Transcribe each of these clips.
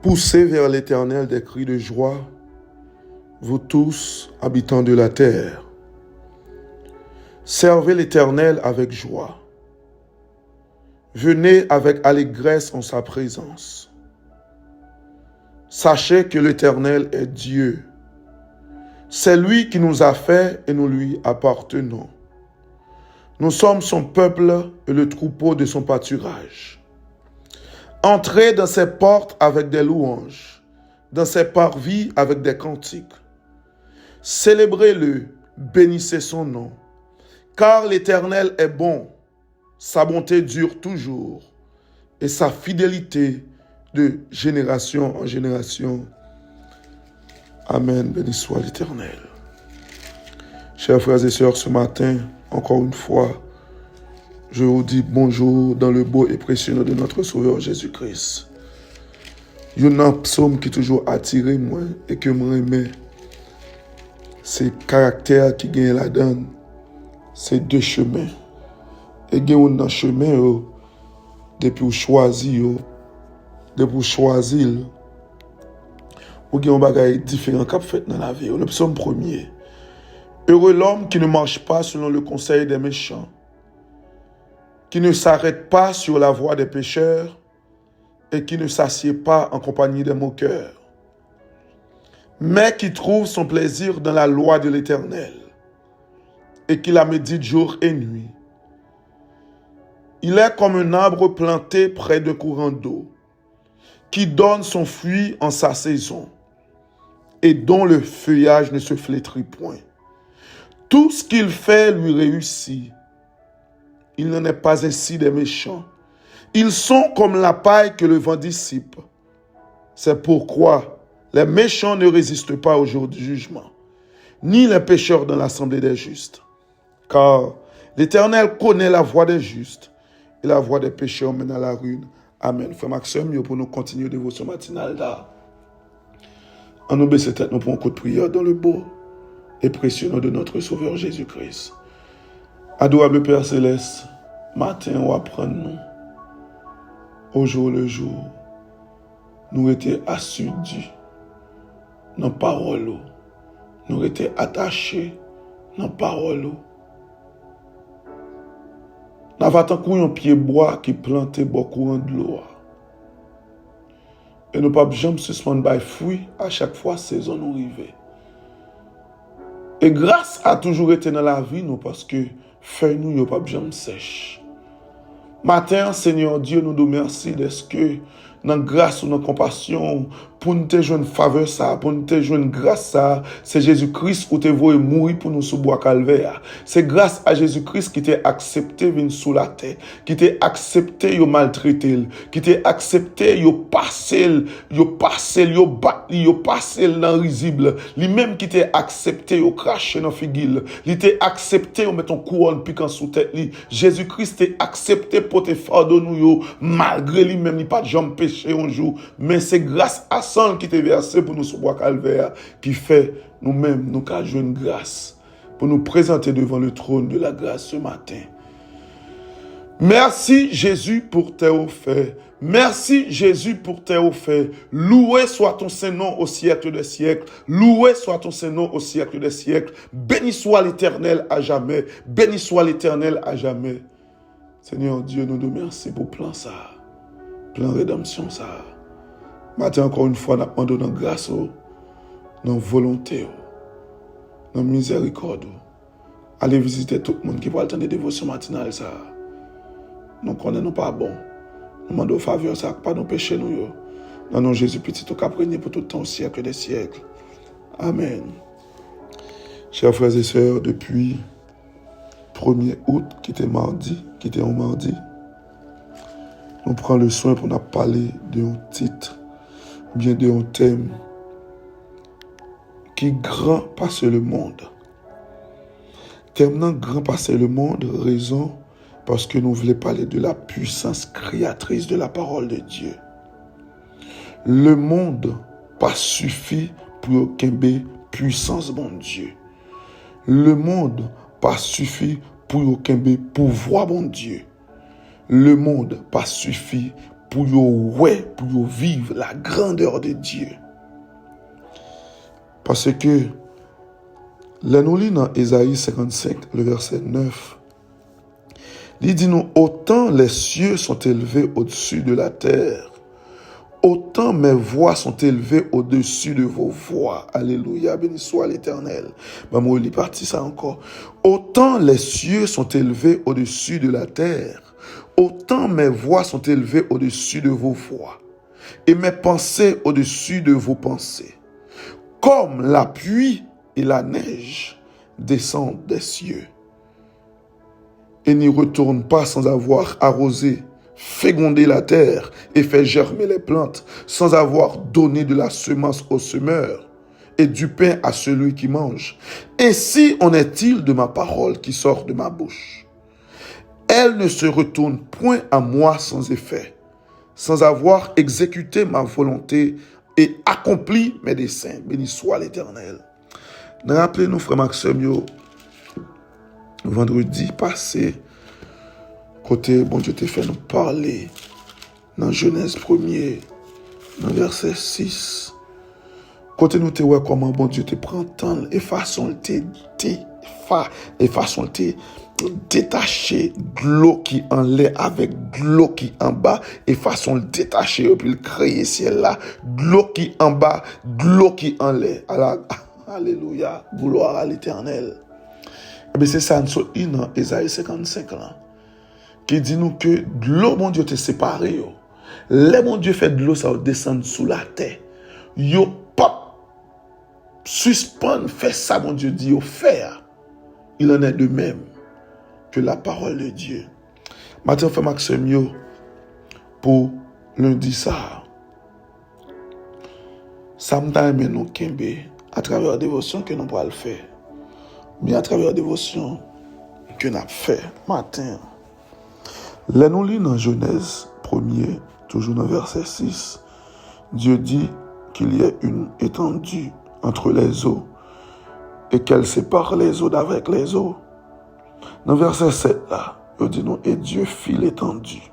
Poussez vers l'Éternel des cris de joie, vous tous, habitants de la terre. Servez l'Éternel avec joie. Venez avec allégresse en sa présence. Sachez que l'Éternel est Dieu. C'est lui qui nous a fait et nous lui appartenons. Nous sommes son peuple et le troupeau de son pâturage. Entrez dans ses portes avec des louanges, dans ses parvis avec des cantiques. Célébrez-le, bénissez son nom, car l'Éternel est bon, sa bonté dure toujours, et sa fidélité de génération en génération. Amen, béni soit l'Éternel. Chers frères et sœurs, ce matin, encore une fois, je vous dis bonjour dans le beau et précieux nom de notre Sauveur Jésus-Christ. Il y a un psaume qui toujours attiré moi et que moi aimais. C'est caractère qui gagne la donne. C'est deux chemins. Et il y a un chemin, depuis vous choisir, depuis vous choisir, ou il y a un bagage différent qu'a fait dans la vie. Le psaume premier. Heureux l'homme qui ne marche pas selon le conseil des méchants, qui ne s'arrête pas sur la voie des pécheurs et qui ne s'assied pas en compagnie des moqueurs, mais qui trouve son plaisir dans la loi de l'Éternel et qui la médite jour et nuit. Il est comme un arbre planté près d'un courant d'eau, qui donne son fruit en sa saison et dont le feuillage ne se flétrit point. Tout ce qu'il fait lui réussit. Il n'en est pas ainsi des méchants. Ils sont comme la paille que le vent dissipe. C'est pourquoi les méchants ne résistent pas au jour du jugement, ni les pécheurs dans l'assemblée des justes. Car l'Éternel connaît la voie des justes, et la voie des pécheurs mène à la ruine. Amen. Frère Maxime, pour nous continuer de votre matinale là. En nous baisser tête, nous prenons un coup de prière dans le beau et précieux nom de notre Sauveur Jésus-Christ. Adorable Père Céleste, matin, on apprend nous, au jour le jour, nous étions assidus dans la parole, nous étions attachés dans la parole. Nous avons un pied bois qui plantait beaucoup de l'eau. Et nous ne pouvons jamais suspendre les fruits à chaque fois saison nous arrive. Et grâce a toujours été dans la vie, nous, parce que feuilles nous ne pas jamais sèche. Matin, Seigneur Dieu, nous nous remercions d'être que dans grâce ou dans compassion, pour nous te joindre faveur ça, pour nous te joindre grâce ça, c'est Jésus-Christ qui te voulu mourir pour nous sous bois calvaire. C'est grâce à Jésus-Christ qui t'a accepté venir sous la terre, qui t'a accepté yo maltraiter, qui t'a accepté yo passer, yo battre, yo passer dans risible, lui-même qui t'a accepté yo cracher dans figile, il t'a accepté yo mettre ton couronne piquant sous tête li. Jésus-Christ t'a accepté pour te pardonner yo malgré lui-même il pas de jambe péché un jour, mais c'est grâce à sang qui t'est versé pour nous sur bois calvaire qui fait nous-mêmes nous qu'à jouer une grâce pour nous présenter devant le trône de la grâce ce matin. Merci Jésus pour tes offres. Merci Jésus pour tes offres. Loué soit ton Saint-Nom au siècle des siècles. Loué soit ton Saint-Nom au siècle des siècles. Béni soit l'Éternel à jamais. Béni soit l'Éternel à jamais. Seigneur Dieu, nous te remercions pour plan ça. Plan rédemption ça. Matin encore une fois, nous demandons grâce, dans volonté, dans miséricorde. Allez visiter tout le monde qui va attendre des dévotions matinales ça. Nous connaissons pas bon. Nous demandons faveur ça, pas nos péchés nous. Dans nom Jésus petit au capréné pour tout le temps au siècle des siècles. Amen. Chers frères et sœurs, depuis 1er août, qui était mardi, nous prenons le soin pour nous parler d'un titre, bien d'un thème qui grand passe le monde. Thème grand passe le monde, raison parce que nous voulons parler de la puissance créatrice de la parole de Dieu. Le monde pas suffit pour qu'il y ait puissance bon Dieu. Le monde pas suffit pour qu'il y ait pouvoir bon Dieu. Le monde pas suffit pour yo vivre la grandeur de Dieu. Parce que, là nous lisons dans Ésaïe 55, le verset 9, il dit nous, autant les cieux sont élevés au-dessus de la terre, autant mes voix sont élevées au-dessus de vos voix. Alléluia, béni soit l'Éternel. Moi, je lis parti ça encore. Autant les cieux sont élevés au-dessus de la terre, autant mes voix sont élevées au-dessus de vos voix, et mes pensées au-dessus de vos pensées. Comme la pluie et la neige descendent des cieux, et n'y retournent pas sans avoir arrosé, fécondé la terre et fait germer les plantes, sans avoir donné de la semence au semeur et du pain à celui qui mange. Ainsi en est-il de ma parole qui sort de ma bouche. Elle ne se retourne point à moi sans effet, sans avoir exécuté ma volonté et accompli mes desseins. Béni soit l'Éternel. Rappelez-nous, frère Maxime, vendredi passé, côté, bon Dieu t'a fait nous parler dans Genèse 1er, dans verset 6. Côté nous te voit comment bon Dieu te prend temps et façon te détacher de l'eau qui en l'air avec de l'eau qui en bas et façon le détacher et puis le créer ciel là, de l'eau qui en bas, de l'eau qui en l'air. Alléluia, gloire à l'Éternel. Et bien c'est ça, nous dans Ésaïe 55 là, qui dit nous que de l'eau, mon Dieu, te séparé. Le mon Dieu fait de l'eau, ça va descendre sous la terre. Yo pop, suspend, fait ça, mon Dieu dit, yo faire. Il en est de même que la parole de Dieu. Maintenant, fait Maxime, pour lundi ça. Sometimes nous kembe à travers la dévotion que nous pourrons le faire. Mais à travers la dévotion que nous avons fait matin. Là, nous lisons dans Genèse 1er, toujours dans verset 6, Dieu dit qu'il y a une étendue entre les eaux et qu'elle sépare les eaux d'avec les eaux. Dans verset 7, là, il dit nous, et Dieu fit l'étendue.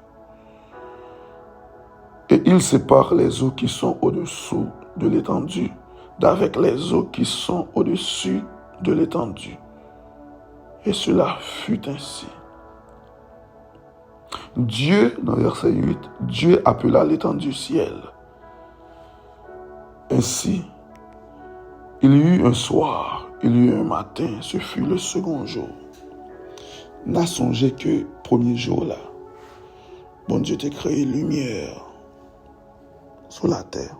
Et il sépare les eaux qui sont au-dessous de l'étendue d'avec les eaux qui sont au-dessus de l'étendue. Et cela fut ainsi. Dieu, dans verset 8, Dieu appela l'étendue du ciel. Ainsi, il y eut un soir, il y eut un matin, ce fut le second jour. N'a songé que premier jour là, bon Dieu t'a créé lumière sur la terre.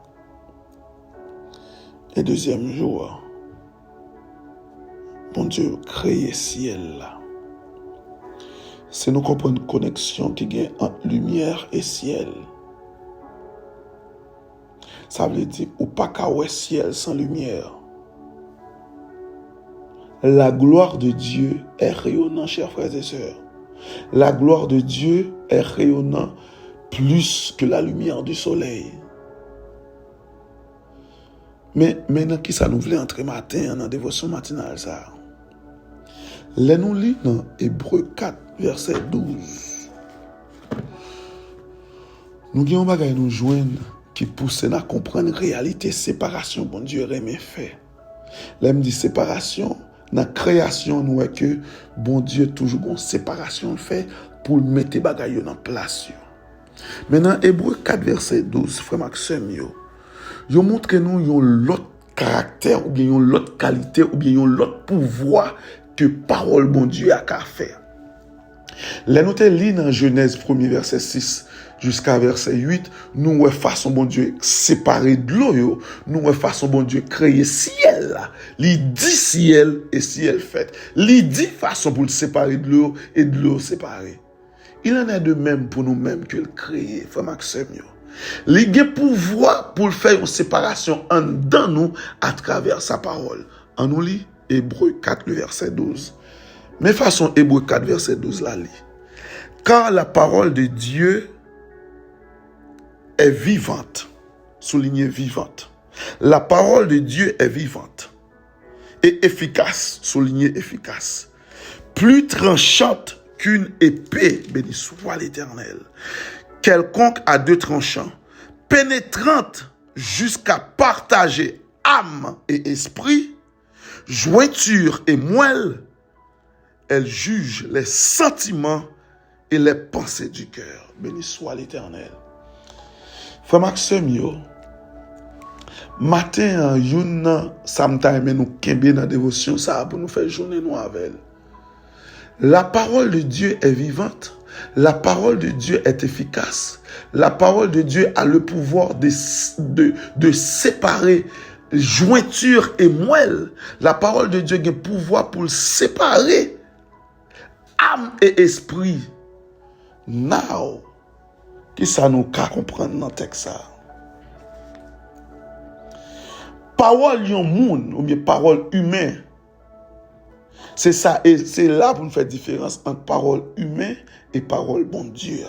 Et deuxième jour, bon Dieu créé ciel là. C'est nous comprendre une connexion qui gagne entre lumière et ciel. Ça veut dire ou pas qu'à ciel sans lumière. La gloire de Dieu est rayonnante, chers frères et sœurs. La gloire de Dieu est rayonnante plus que la lumière du soleil. Mais maintenant, qui ça nous voulait entrer matin dans la dévotion matinale ça? Là, nous lisons dans Hébreux 4, verset 12. Nous avons un bagage nous joindre qui pousse à comprendre la réalité séparation bon Dieu remet fait. Là, me dit séparation, dans la création, nous voyons que bon Dieu toujours une séparation fait pour mettre les bagages en place. Maintenant, Hébreux 4, verset 12, frère Maxime, yo montre que nous avons l'autre caractère, ou bien l'autre qualité, ou bien l'autre pouvoir que parole bon Dieu a qu'à faire. Là, nous lisons dans Genèse 1er, verset 6 jusqu'à verset 8, nous voyons façon bon Dieu séparer de l'eau, nous voyons façon bon Dieu créer ciel là. Il dit ciel et ciel fait. Il dit façon pour le séparer de l'eau et de l'eau séparer. Il en est de même pour nous-mêmes que le créer, frère Maxime. Il a pouvoir pour faire une séparation en dans nous à travers sa parole. En nous lit Hébreux 4, le verset 12. Mais façon Hébreux 4, verset 12, là lit. Car la parole de Dieu est vivante. Soulignez vivante. La parole de Dieu est vivante et efficace. Soulignez efficace. Plus tranchante qu'une épée, béni soit l'Éternel, quelconque à deux tranchants, pénétrante jusqu'à partager âme et esprit, jointure et moelle, elle juge les sentiments et les pensées du cœur. Béni soit l'Éternel. Frère Maxime, yo, matin, yon sometime nous kembe dans dévotion ça pour nous faire journée nous avec. La parole de Dieu est vivante. La parole de Dieu est efficace. La parole de Dieu a le pouvoir de séparer jointure et moelle. La parole de Dieu a le pouvoir pour séparer âme et esprit. Now, qui ça nous qu'à comprendre dans le texte ça? Parole yon moun ou bien parole humain. C'est ça, et c'est là pour nous faire différence entre parole humaine et parole bon Dieu.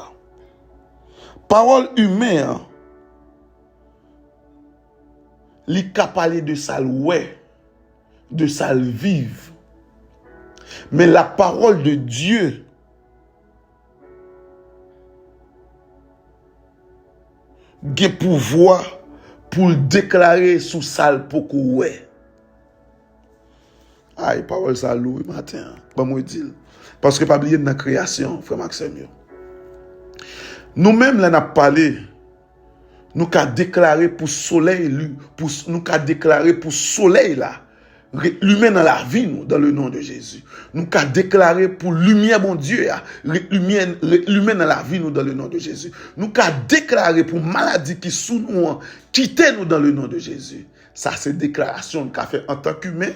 Parole humaine, li ka parler de ça ouais, de ça vive. Mais la parole de Dieu, gen pouvoir pour le déclarer sous salle pour ouais. Aïe, parole ça loué matin. Pas moi dire. Parce que pas oublier dans la création, frère Maxime. Nous-mêmes, là, n'a parlé. Nous qu'a déclaré pour soleil, nous qu'a déclaré pour soleil là. L'humain dans la vie, nous, dans le nom de Jésus. Nous qu'a déclaré pour lumière, bon Dieu, l'humain dans la vie, nous, dans le nom de Jésus. Nous qu'a déclaré pour maladie qui sous nous, quitter nous dans le nom de Jésus. Ça, c'est déclaration qu'a fait en tant qu'humain,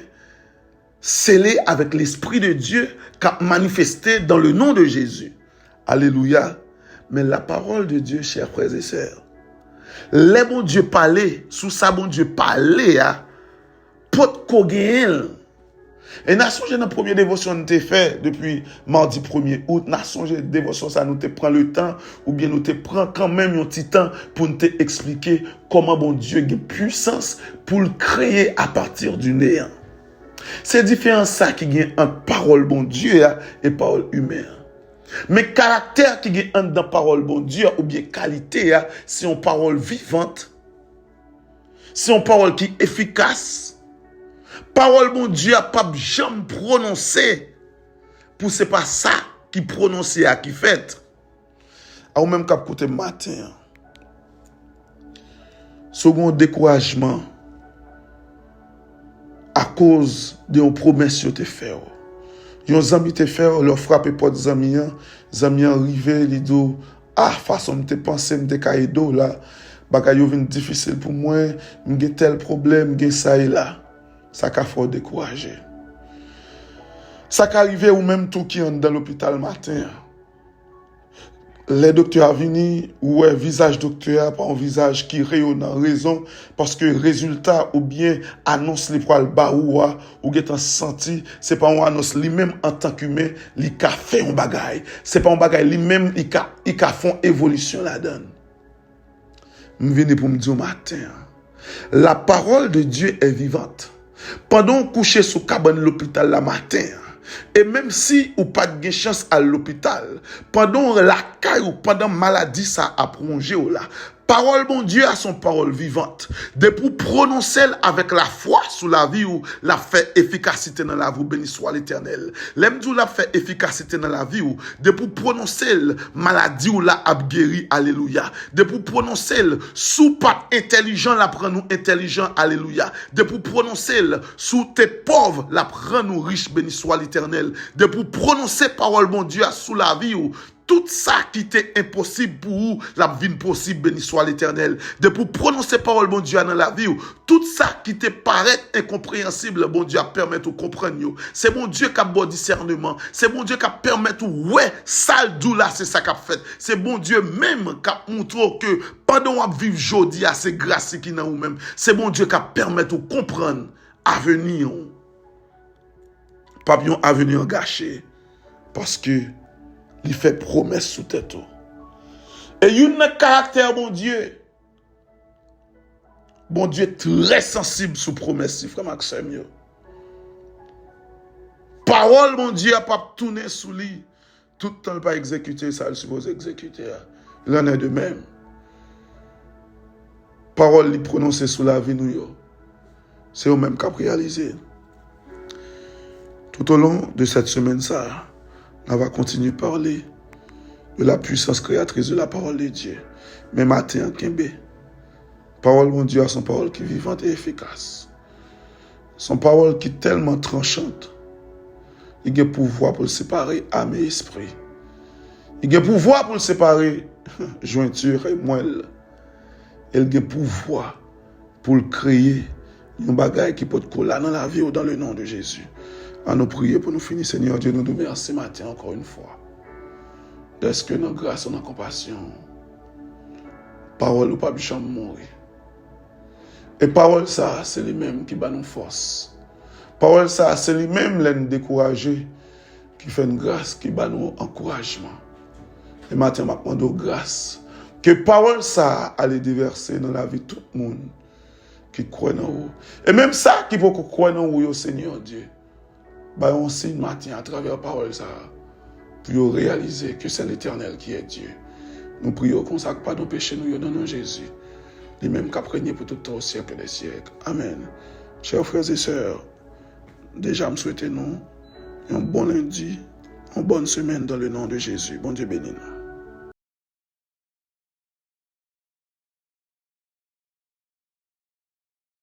scellé avec l'Esprit de Dieu, qu'a manifesté dans le nom de Jésus. Alléluia. Mais la parole de Dieu, chers frères et sœurs, les bon Dieu parlait, sous ça bon Dieu parlait, pot kogel. Et n'a songé dans la première dévotion nous t'ai fait depuis mardi 1er août, n'a songé dévotion ça nous te prend le temps ou bien nous te prend quand même un petit temps pour nous expliquer comment bon Dieu a puissance pour le créer à partir du néant. C'est différent ça qui gagne entre parole bon Dieu et parole humaine. Mais caractère qui gagne entre dans parole bon Dieu ou bien qualité, c'est une parole vivante. C'est une parole qui est efficace. Parole bon Dieu a pas jamais prononcé. Pour c'est pas ça qui prononce à qui fait. Ou même cap côté matin. Second découragement à cause de une promesse que tu fait. Yon zami te fait, leur frappe porte zami arrivé, li do ah façon te penser me te caïdo là, bagay yo vinn difficile pour moi, m'gè tel problème, m'gè ça et là. Ça qu'a fort décourager. Ça qu'arrivé ou même tout qui est dans l'hôpital matin. Les docteurs viennent, ouais, visage docteur, pas un visage qui rayonne en raison, parce que résultat ou bien annonce les poils bas ou get senti, c'est pas un annonce lui-même en tant qu'humain, li ka fait un bagay. C'est pas un bagay lui-même, il ka font évolution la donne. M'vini pour me dire au matin, la parole de Dieu est vivante. Pendant coucher sous cabane l'hôpital la matin, et même si ou pas de chance à l'hôpital, pendant la caille ou pendant maladie ça a prolongé ou là, parole bon Dieu a son parole vivante. De pour prononcer avec la foi sous la vie ou la fait efficacité dans la vie, béni soit l'Éternel. L'aime dit la fait efficacité dans la vie ou de pour prononcer maladie ou la a guéri, alléluia. De pour prononcer sous pas intelligent la prend nous intelligent, alléluia. De pour prononcer sous tes pauvres la prend nous riche, béni soit l'Éternel. De pour prononcer parole bon Dieu sous la vie ou tout ça qui était impossible pour vous, la vie possible, béni soit l'Éternel. De pour prononcer parole, bon Dieu, dans la vie, tout ça qui te paraît incompréhensible, bon Dieu, permettre de comprendre. C'est bon Dieu qui a bon discernement. C'est bon Dieu qui a permettre, ouais, ça là, c'est ça qu'a fait. C'est bon Dieu même qui a montré que pendant qu'on vit aujourd'hui, c'est grâce qui est dans vous-même. C'est bon Dieu qui a permettre de comprendre l'avenir. Pas bien avenir gâché. Parce que il fait promesse sous tête. Et il y a un caractère, bon Dieu. Bon Dieu très sensible sous promesse, frère Maxime. Parole, mon Dieu, a pas tourné sous lui. Tout le temps, pas exécuter ça, il suppose exécuter. il en est de même. Parole li prononcée sous la vie nous, c'est eux même qui ont réalisé. Tout au long de cette semaine, ça, on va continuer à parler de la puissance créatrice de la parole de Dieu. Mais matin, Kembe, parole de Dieu, son parole qui est vivante et efficace. Son parole qui est tellement tranchante. Il a le pouvoir pour le séparer âme et esprit. Il a le pouvoir pour le séparer jointure et moelle. Il a le pouvoir pour le créer un bagage qui peut te coller dans la vie ou dans le nom de Jésus. À nous prier pour nous finir, Seigneur Dieu, nous nous remercions ce matin encore une fois. Est-ce que nos grâces, nos compassion, parole ou pas jamais mourir. Et parole ça, c'est les mêmes qui bat nous force. Parole ça, c'est les mêmes qui nous découragent, qui fait une grâce, qui bat nous encouragement. Et maintenant, je demande grâce. Que parole ça allait déverser dans la vie de tout le monde qui croit en vous. Et même ça qui peut croire en vous, Seigneur Dieu. Bah, on signe matin à travers parole ça pour réaliser que c'est l'Éternel qui est Dieu. Nous prions qu'on ne consacre pas nos péchés, nous donnons Jésus. Les mêmes qu'a prégné pour tout le temps au siècle des siècles. Amen. Chers frères et sœurs, déjà me souhaitez nous un bon lundi, une bonne semaine dans le nom de Jésus. Bon Dieu béni nous.